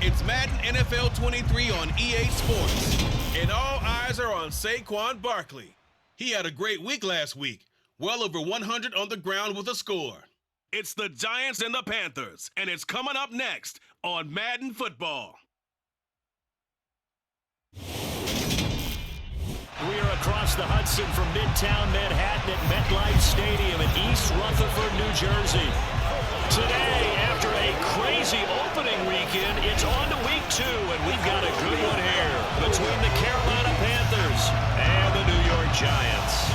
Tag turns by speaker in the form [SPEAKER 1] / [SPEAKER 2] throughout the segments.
[SPEAKER 1] It's Madden NFL 23 on EA Sports. And all eyes are on Saquon Barkley. He had a great week last week. Well over 100 on the ground with a score. It's the Giants and the Panthers, and it's coming up next on Madden Football.
[SPEAKER 2] We are across the Hudson from Midtown Manhattan at MetLife Stadium in East Rutherford, New Jersey. Today, after a crazy opening weekend, it's on to week 2, and we've got a good one here between the Carolina Panthers and the New York Giants.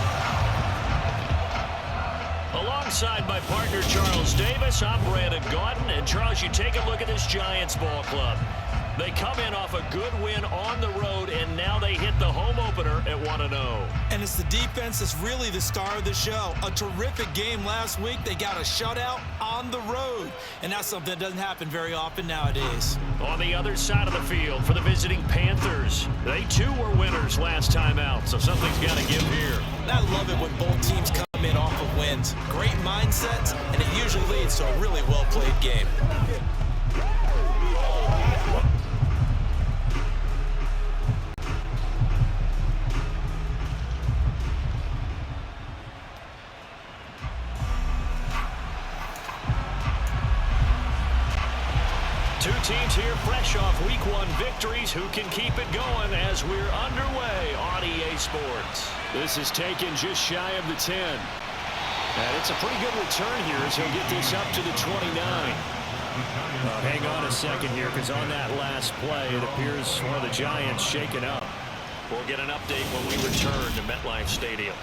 [SPEAKER 2] Alongside my partner, Charles Davis, I'm Brandon Gaudin. And Charles, you take a look at this Giants ball club. They come in off a good win on the road, and now they hit the home opener at 1-0.
[SPEAKER 3] And it's the defense that's really the star of the show. A terrific game last week. They got a shutout on the road, and that's something that doesn't happen very often nowadays.
[SPEAKER 2] On the other side of the field for the visiting Panthers, they too were winners last time out, so something's got to give here.
[SPEAKER 3] And I love it when both teams come in off of wins. Great mindsets, and it usually leads to a really well-played game.
[SPEAKER 2] Two teams here fresh off Week 1 victories. Who can keep it going as we're underway on EA Sports? This is taken just shy of the 10. And it's a pretty good return here as he'll get this up to the 29. Hang on a second here, because on that last play, it appears one of the Giants shaken up. We'll get an update when we return to MetLife Stadium.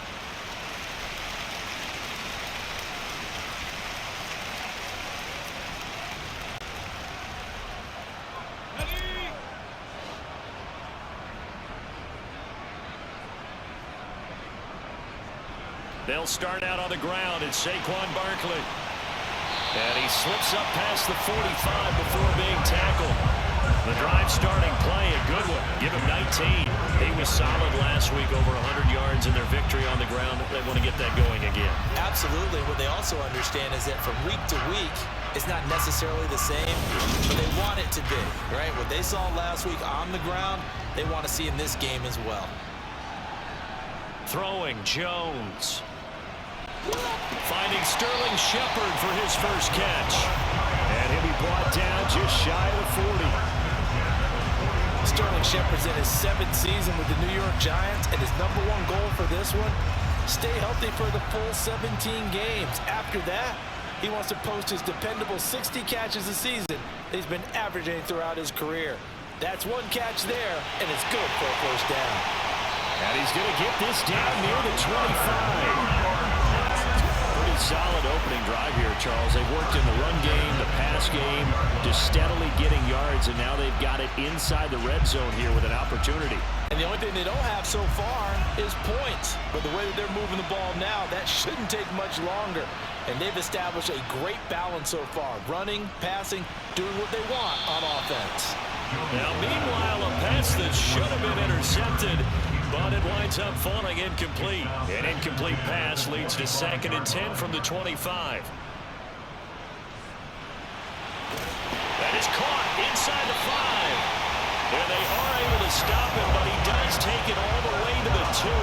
[SPEAKER 2] They'll start out on the ground. It's Saquon Barkley. And he slips up past the 45 before being tackled. The drive starting play, a good one. Give him 19. He was solid last week, over 100 yards in their victory on the ground. They want to get that going again.
[SPEAKER 3] Absolutely. What they also understand is that from week to week, it's not necessarily the same, but they want it to be, right? What they saw last week on the ground, they want to see in this game as well.
[SPEAKER 2] Throwing Jones. Finding Sterling Shepard for his first catch. And he'll be brought down just shy of the 40.
[SPEAKER 3] Sterling Shepard's in his 7th season with the New York Giants, and his #1 goal for this one, stay healthy for the full 17 games. After that, he wants to post his dependable 60 catches a season he's been averaging throughout his career. That's one catch there, and it's good for a first down.
[SPEAKER 2] And he's going to get this down near the 25. Solid opening drive here, Charles. They've worked in the run game, the pass game, just steadily getting yards, and now they've got it inside the red zone here with an opportunity.
[SPEAKER 3] And the only thing they don't have so far is points. But the way that they're moving the ball now, that shouldn't take much longer. And they've established a great balance so far. Running, passing, doing what they want on offense.
[SPEAKER 2] Now, meanwhile, a pass that should have been intercepted, but it winds up falling incomplete. An incomplete pass leads to 2nd and 10 from the 25. That is caught inside the 5. And they are able to stop him, but he does take it all the way to the 2.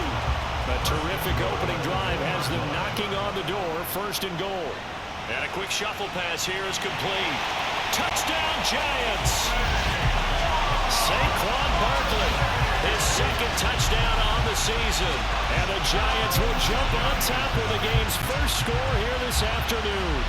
[SPEAKER 2] A terrific opening drive has them knocking on the door, 1st and goal. And a quick shuffle pass here is complete. Touchdown, Giants! Saquon Barkley, his 2nd touchdown on the season. And the Giants will jump on top of the game's first score here this afternoon.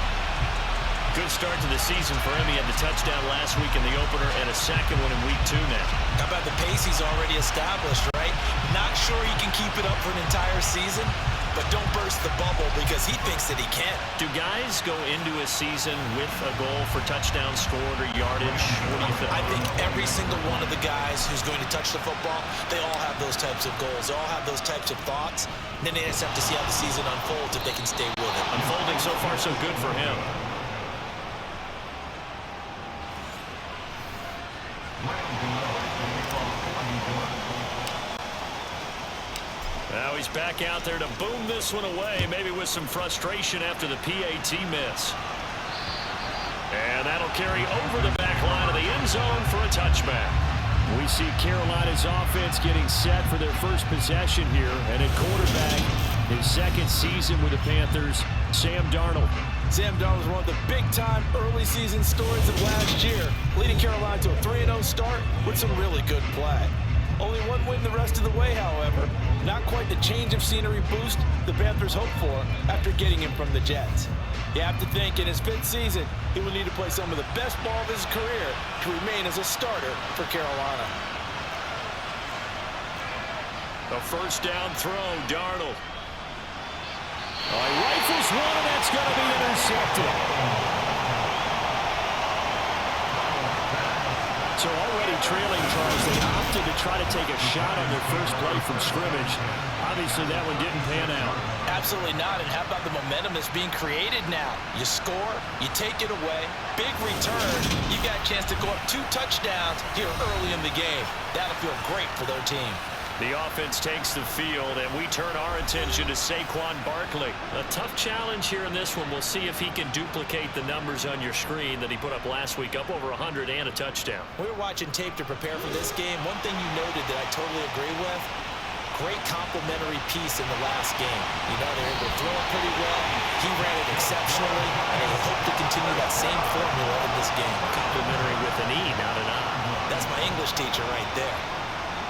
[SPEAKER 2] Good start to the season for him. He had the touchdown last week in the opener and a 2nd one in week 2 now.
[SPEAKER 3] How about the pace he's already established, right? Not sure he can keep it up for an entire season, but don't burst the bubble because he thinks that he can.
[SPEAKER 2] Do guys go into a season with a goal for touchdowns scored or yardage? What do you think?
[SPEAKER 3] I think every single one of the guys who's going to touch the football, they all have those types of goals. They all have those types of thoughts. And then they just have to see how the season unfolds if they can stay with it.
[SPEAKER 2] Unfolding so far so good for him. Now he's back out there to boom this one away, maybe with some frustration after the PAT miss. And that'll carry over the back line of the end zone for a touchback. We see Carolina's offense getting set for their first possession here. And at quarterback, his second season with the Panthers, Sam Darnold.
[SPEAKER 3] Sam Darnold was one of the big-time early season stories of last year, leading Carolina to a 3-0 start with some really good play. Only one win the rest of the way, however. Not quite the change of scenery boost the Panthers hoped for after getting him from the Jets. You have to think in his 5th season, he will need to play some of the best ball of his career to remain as a starter for Carolina.
[SPEAKER 2] A first down throw, Darnold. He rifles one, and that's going to be intercepted. So already trailing, Charles, they opted to try to take a shot on their first play from scrimmage. Obviously, that one didn't pan out.
[SPEAKER 3] Absolutely not. And how about the momentum that's being created now? You score, you take it away, big return. You got a chance to go up 2 touchdowns here early in the game. That'll feel great for their team.
[SPEAKER 2] The offense takes the field, and we turn our attention to Saquon Barkley. A tough challenge here in this one. We'll see if he can duplicate the numbers on your screen that he put up last week, up over 100 and a touchdown.
[SPEAKER 3] We were watching tape to prepare for this game. One thing you noted that I totally agree with, great complimentary piece in the last game. You know, they were able to throw it pretty well. He ran it exceptionally, and they hope to continue that same formula in this game.
[SPEAKER 2] Complimentary with an E, not an I.
[SPEAKER 3] That's my English teacher right there.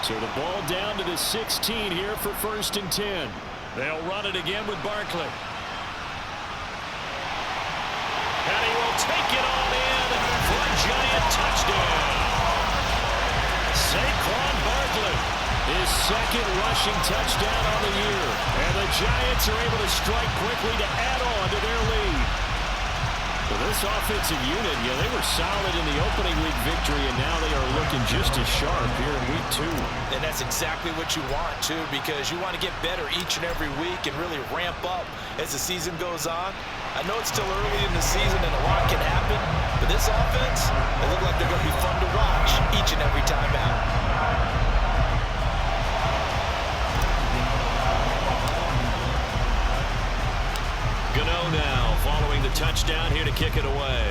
[SPEAKER 2] So the ball down to the 16 here for 1st and 10. They'll run it again with Barkley. And he will take it on in for a giant touchdown. Saquon Barkley, his 2nd rushing touchdown on the year. And the Giants are able to strike quickly to add on to their lead. Well, this offensive unit, they were solid in the opening week victory, and now they are looking just as sharp here in week 2.
[SPEAKER 3] And that's exactly what you want, too, because you want to get better each and every week and really ramp up as the season goes on. I know it's still early in the season and a lot can happen, but this offense, they look like they're going to be fun to watch each and every time out.
[SPEAKER 2] Gano now following the touchdown here to kick it away.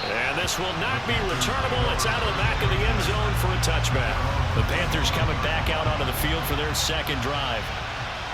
[SPEAKER 2] And this will not be returnable. It's out of the back of the end zone for a touchback. The Panthers coming back out onto the field for their 2nd drive.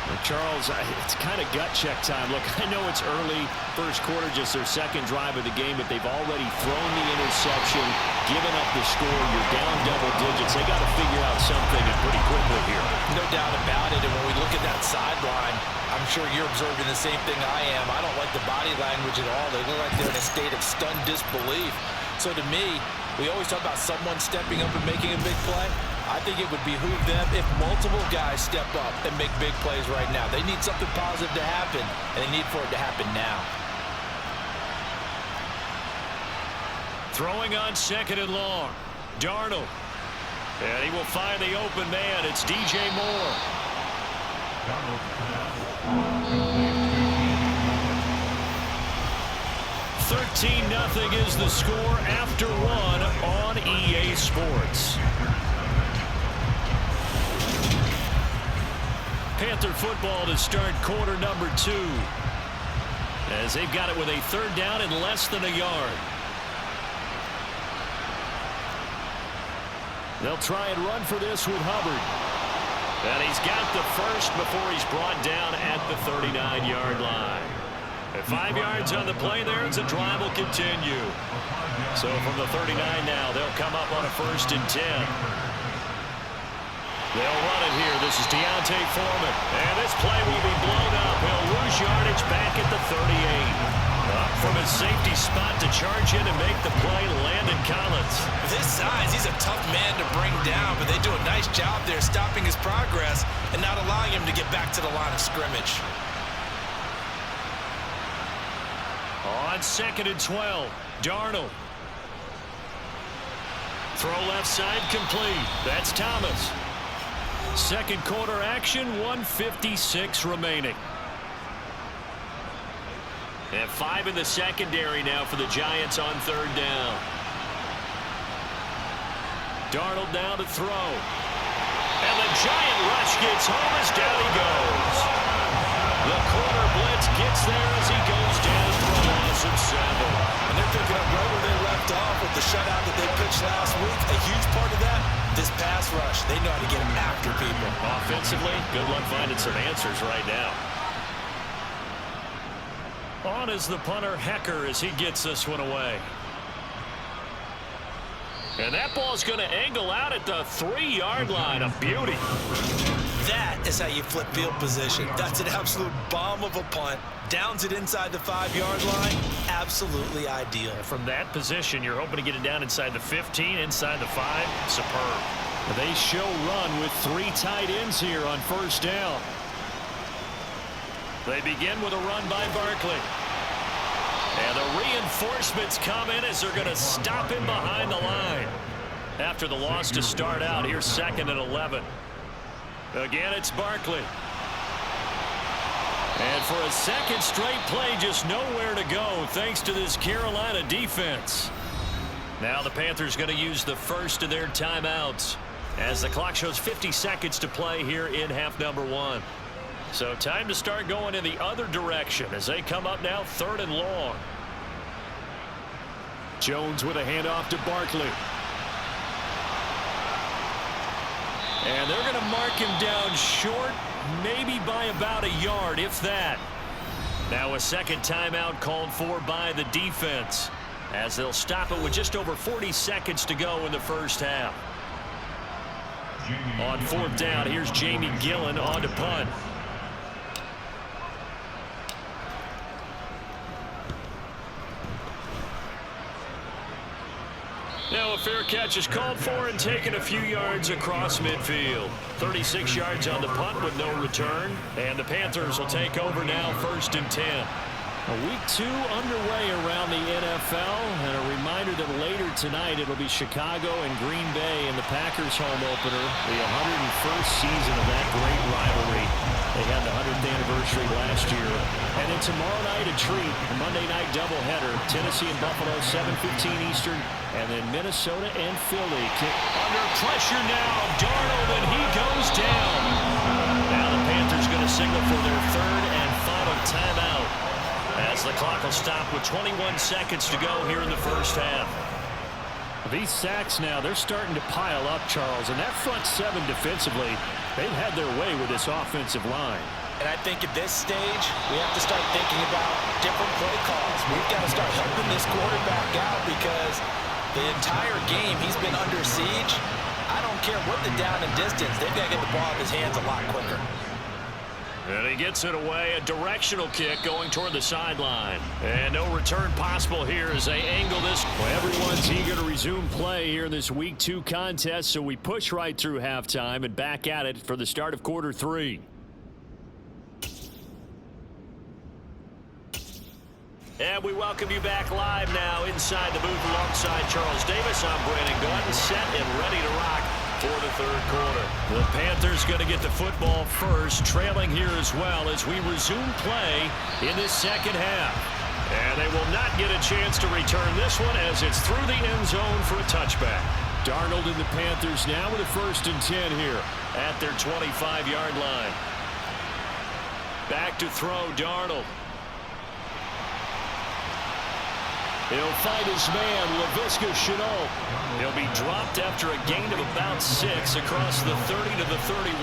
[SPEAKER 2] Well, Charles, it's kind of gut check time. Look, I know it's early, first quarter, just their 2nd drive of the game, but they've already thrown the interception, given up the score. You're down double digits. They got to figure out something and pretty quickly here. No doubt about it. And when we look at that sideline, I'm sure you're observing the same thing I am. I don't like the body language at all. They look like they're in a state of stunned disbelief. So to me, we always talk about someone stepping up and making a big play. I think it would behoove them if multiple guys step up and make big plays right now. They need something positive to happen, and they need for it to happen now. Throwing on 2nd and long. Darnold. And he will find the open man. It's DJ Moore. 13-0 is the score after 1 on EA Sports. Panther football to start quarter number 2. As they've got it with a 3rd down and less than a yard. They'll try and run for this with Hubbard. And he's got the first before he's brought down at the 39-yard line. At 5 yards on the play there, the drive will continue. So from the 39 now, they'll come up on a 1st and 10. They'll run it here. This is Deontay Foreman. And this play will be blown up. He'll lose yardage back at the 38. Up from his safety spot to charge in and make the play, Landon Collins. With his size, he's a tough man to bring down, but they do a nice job there stopping his progress and not allowing him to get back to the line of scrimmage. On 2nd and 12, Darnold. Throw left side complete. That's Thomas. 2nd quarter action, 1:56 remaining. And 5 in the secondary now for the Giants on 3rd down. Darnold now to throw. And the giant rush gets home as down he goes. The corner blitz gets there as he goes
[SPEAKER 3] And they're picking up right where they left off with the shutout that they pitched last week. A huge part of that, this pass rush. They know how to get after people.
[SPEAKER 2] Offensively, good luck finding some answers right now. On is the punter, Hecker, as he gets this one away. And that ball's going to angle out at the 3-yard line. A beauty.
[SPEAKER 3] That is how you flip field position. That's an absolute bomb of a punt. Downs it inside the 5-yard line. Absolutely ideal.
[SPEAKER 2] From that position, you're hoping to get it down inside the 15, inside the 5. Superb. They show run with 3 tight ends here on first down. They begin with a run by Barkley. And the reinforcements come in as they're going to stop him behind the line. After the loss to start out, here's 2nd and 11. Again, it's Barkley. And for a second straight play, just nowhere to go thanks to this Carolina defense. Now the Panthers going to use the first of their timeouts as the clock shows 50 seconds to play here in half number 1. So time to start going in the other direction as they come up now 3rd and long. Jones with a handoff to Barkley. And they're going to mark him down short, maybe by about a yard, if that. Now a second timeout called for by the defense as they'll stop it with just over 40 seconds to go in the first half. On 4th down, here's Jamie Gillen on to punt. Now a fair catch is called for and taken a few yards across midfield. 36 yards on the punt with no return. And the Panthers will take over now 1st and 10. Week 2 underway around the NFL. And a reminder that later tonight it'll be Chicago and Green Bay in the Packers home opener. The 101st season of that great rivalry. They had the 100th anniversary last year. And then tomorrow night a treat. A Monday night doubleheader. Tennessee and Buffalo 7:15 Eastern. And then Minnesota and Philly under pressure now. Darnold, and he goes down. Now the Panthers going to signal for their 3rd and final timeout as the clock will stop with 21 seconds to go here in the first half. These sacks now, they're starting to pile up, Charles. And that front 7 defensively, they've had their way with this offensive line.
[SPEAKER 3] And I think at this stage, we have to start thinking about different play calls. We've got to start helping this quarterback out because the entire game he's been under siege. I don't care what the down and distance. They've got to get the ball in his hands a lot quicker.
[SPEAKER 2] And he gets it away. A directional kick going toward the sideline. And no return possible here as they angle this. Well, everyone's eager to resume play here in this Week 2 contest, so we push right through halftime and back at it for the start of quarter 3. And we welcome you back live now inside the booth alongside Charles Davis. I'm Brandon Gunn, set and ready to rock for the 3rd quarter. The Panthers going to get the football first, trailing here as well as we resume play in this second half. And they will not get a chance to return this one as it's through the end zone for a touchback. Darnold and the Panthers now with a 1st and 10 here at their 25-yard line. Back to throw, Darnold. He'll find his man, Laviska Shenault. He'll be dropped after a gain of about 6 across the 30 to the 31.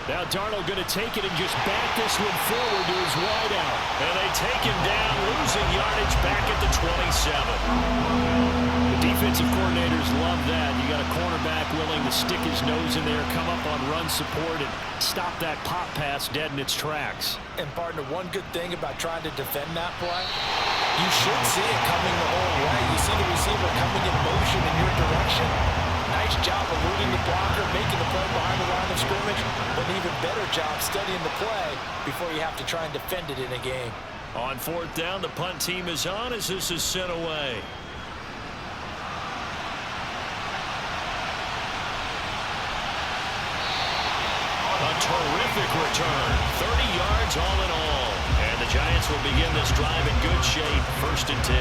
[SPEAKER 2] Now Darnold going to take it and just back this one forward to his wideout. And they take him down, losing yardage back at the 27. The defensive coordinators love that. You got a cornerback willing to stick his nose in there, come up on run support, and stop that pop pass dead in its tracks.
[SPEAKER 3] And partner, one good thing about trying to defend that play, you should see it coming the whole way. You see the receiver coming in motion in your direction. Nice job eluding the blocker, making the play behind the line of scrimmage, but an even better job studying the play before you have to try and defend it in a game.
[SPEAKER 2] On 4th down, the punt team is on as this is sent away. A terrific return, 30 yards all in all. And the Giants will begin this drive in good shape, 1st and 10.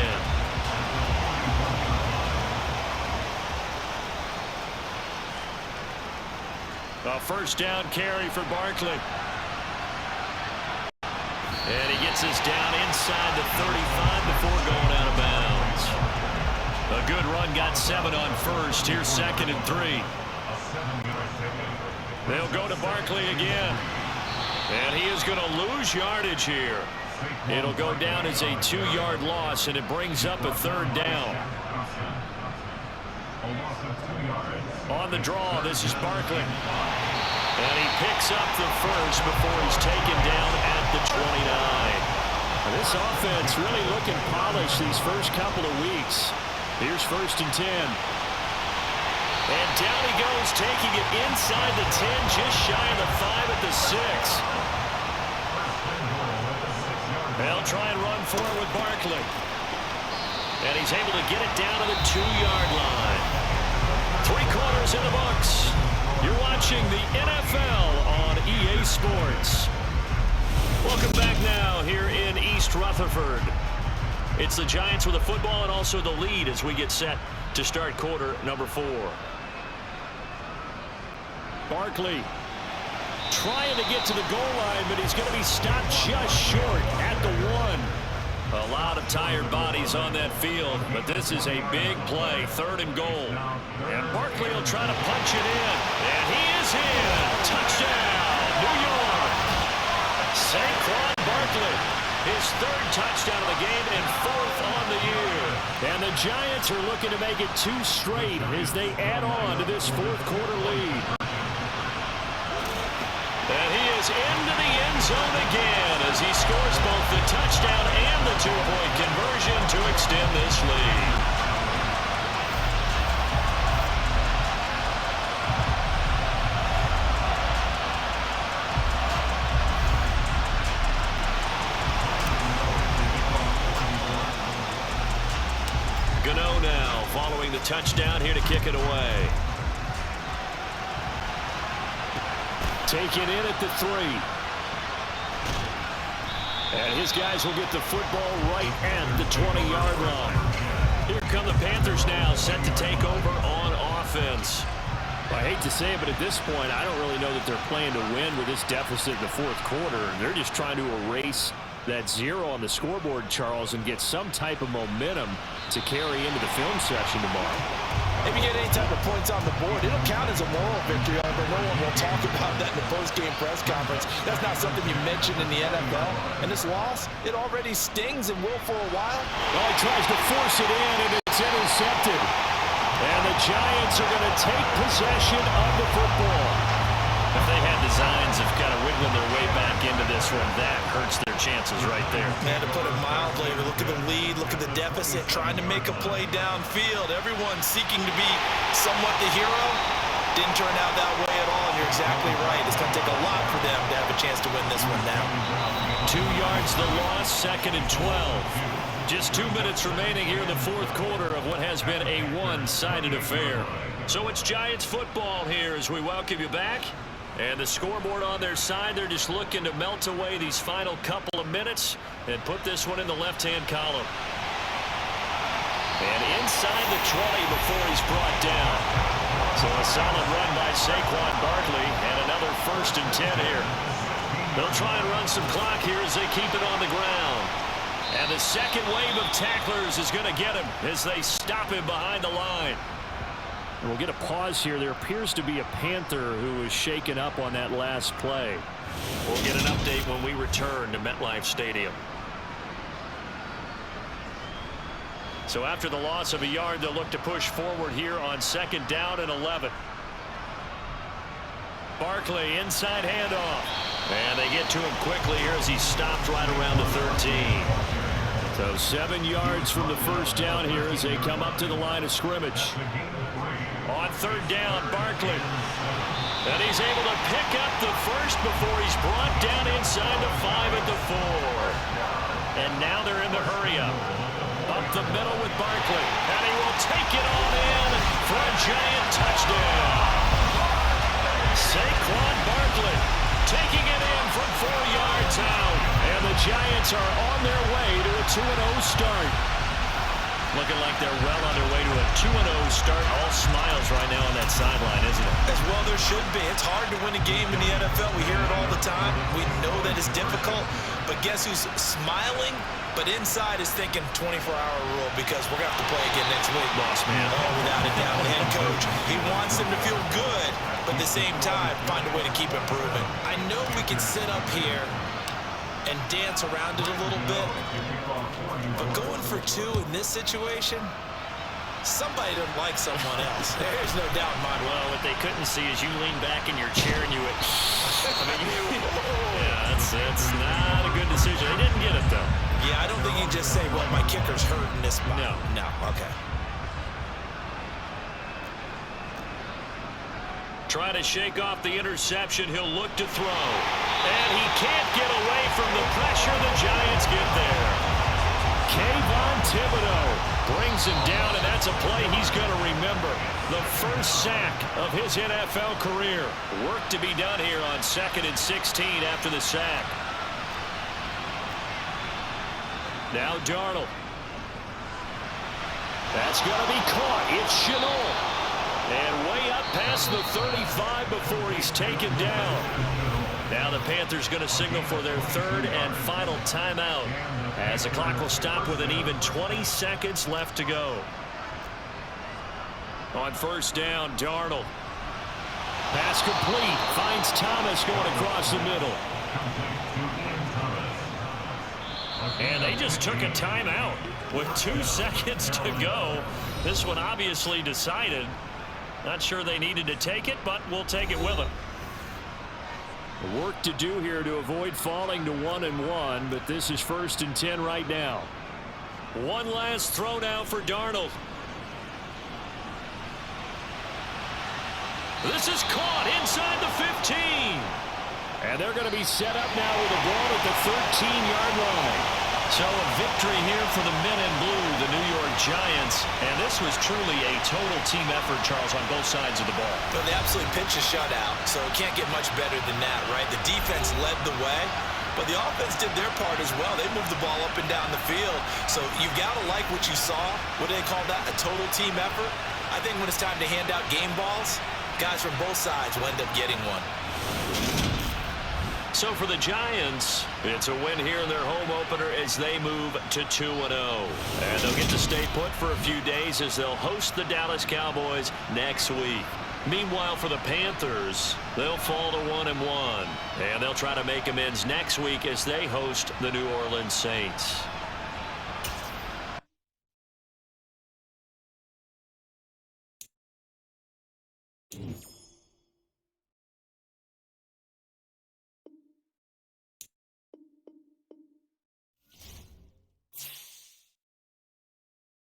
[SPEAKER 2] A 1st down carry for Barkley. This is down inside the 35 before going out of bounds. A good run, got 7 on first. Here's 2nd and 3. They'll go to Barkley again. And he is going to lose yardage here. It'll go down as a 2-yard loss, and it brings up a 3rd down. On the draw, this is Barkley. And he picks up the first before he's taken down at the 29. Now this offense really looking polished these first couple of weeks. Here's 1st and 10. And down he goes, taking it inside the 10, just shy of the 5 at the 6. They'll try and run for it with Barkley. And he's able to get it down to the 2-yard line. 3 quarters in the books. You're watching the NFL on EA Sports. Welcome back now here in East Rutherford. It's the Giants with the football and also the lead as we get set to start quarter number 4. Barkley trying to get to the goal line, but he's going to be stopped just short at the 1. A lot of tired bodies on that field, but this is a big play, 3rd and goal. And Barkley will try to punch it in, and he is in. Touchdown, New York. Saquon Barkley, his 3rd touchdown of the game and 4th on the year. And the Giants are looking to make it 2 straight as they add on to this 4th quarter lead. And he is into the end zone again as he scores both the touchdown and the 2-point conversion to extend this lead. Gano now following the touchdown here to kick it away. Taken in at the 3. And his guys will get the football right at the 20-yard line. Here come the Panthers now, set to take over on offense. Well, I hate to say it, but at this point, I don't really know that they're playing to win with this deficit in the 4th quarter. They're just trying to erase that 0 on the scoreboard, Charles, and get some type of momentum to carry into the film session tomorrow.
[SPEAKER 3] If you get any type of points on the board, it'll count as a moral victory, but no one will talk about that in the post-game press conference. That's not something you mention in the NFL. And this loss, it already stings and will for a while.
[SPEAKER 2] Well, he tries to force it in, and it's intercepted. And the Giants are going to take possession of the football. If they had designs of kind of wiggling their way back into this one, that hurts their chances right there.
[SPEAKER 3] Man, to put it mildly, look at the lead, look at the deficit, trying to make a play downfield. Everyone seeking to be somewhat the hero. Didn't turn out that way at all, and you're exactly right. It's going to take a lot for them to have a chance to win this one now.
[SPEAKER 2] 2 yards the loss, 2nd and 12. Just 2 minutes remaining here in the 4th quarter of what has been a one-sided affair. So it's Giants football here as we welcome you back. And the scoreboard on their side, they're just looking to melt away these final couple of minutes and put this one in the left-hand column. And inside the 20 before he's brought down. So a solid run by Saquon Barkley and another 1st and 10 here. They'll try and run some clock here as they keep it on the ground. And the second wave of tacklers is going to get him as they stop him behind the line. And we'll get a pause here. There appears to be a Panther who was shaken up on that last play. We'll get an update when we return to MetLife Stadium. So after the loss of a yard, they'll look to push forward here on 2nd down and 11. Barkley, inside handoff. And they get to him quickly here as he's stopped right around the 13. So 7 yards from the 1st down here as they come up to the line of scrimmage. On 3rd down, Barkley. And he's able to pick up the first before he's brought down inside the 5 at the 4. And now they're in the hurry-up. Up the middle with Barkley. And he will take it on in for a Giant touchdown. Saquon Barkley taking it in from 4 yards out. And the Giants are on their way to a 2-0 start. Looking like they're well on their way to a 2-0 start. All smiles right now on that sideline, isn't it?
[SPEAKER 3] As well there should be. It's hard to win a game in the NFL. We hear it all the time. We know that it's difficult. But guess who's smiling? But inside is thinking 24-hour rule because we're going to have to play again next week.
[SPEAKER 2] Boss man.
[SPEAKER 3] Oh, without a doubt. Head coach, he wants them to feel good, but at the same time, find a way to keep improving. I know we can sit up here and dance around it a little bit, but going for two in this situation, somebody doesn't like someone else. There's no doubt in my mind.
[SPEAKER 2] Well, what they couldn't see is you lean back in your chair and you went, yeah, that's not a good decision. They didn't get it, though.
[SPEAKER 3] Yeah, I don't think you can just say, well, my kicker's hurt in this spot. No, okay.
[SPEAKER 2] Try to shake off the interception. He'll look to throw. And he can't get away from the pressure. The Giants get there. Kayvon Thibodeau brings him down, and that's a play he's going to remember. The first sack of his NFL career. Work to be done here on 2nd and 16 after the sack. Now Darnold. That's going to be caught. It's Shenault. And way up past the 35 before he's taken down. Now the Panthers going to signal for their 3rd and final timeout as the clock will stop with an even 20 seconds left to go. On 1st down, Darnold. Pass complete. Finds Thomas going across the middle. And they just took a timeout with 2 seconds to go. This one obviously decided. Not sure they needed to take it, but we'll take it with them. Work to do here to avoid falling to 1-1, but this is 1st and 10 right now. One last throw now for Darnold. This is caught inside the 15. And they're going to be set up now with a ball at the 13-yard line. So a victory here for the men in blue, the New York Giants. And this was truly a total team effort, Charles, on both sides of the ball.
[SPEAKER 3] Well, they absolutely pitched a shutout, so it can't get much better than that, right? The defense led the way, but the offense did their part as well. They moved the ball up and down the field. So you've got to like what you saw. What do they call that? A total team effort? I think when it's time to hand out game balls, guys from both sides will end up getting one.
[SPEAKER 2] So for the Giants, it's a win here in their home opener as they move to 2-0. And they'll get to stay put for a few days as they'll host the Dallas Cowboys next week. Meanwhile, for the Panthers, they'll fall to 1-1. And they'll try to make amends next week as they host the New Orleans Saints.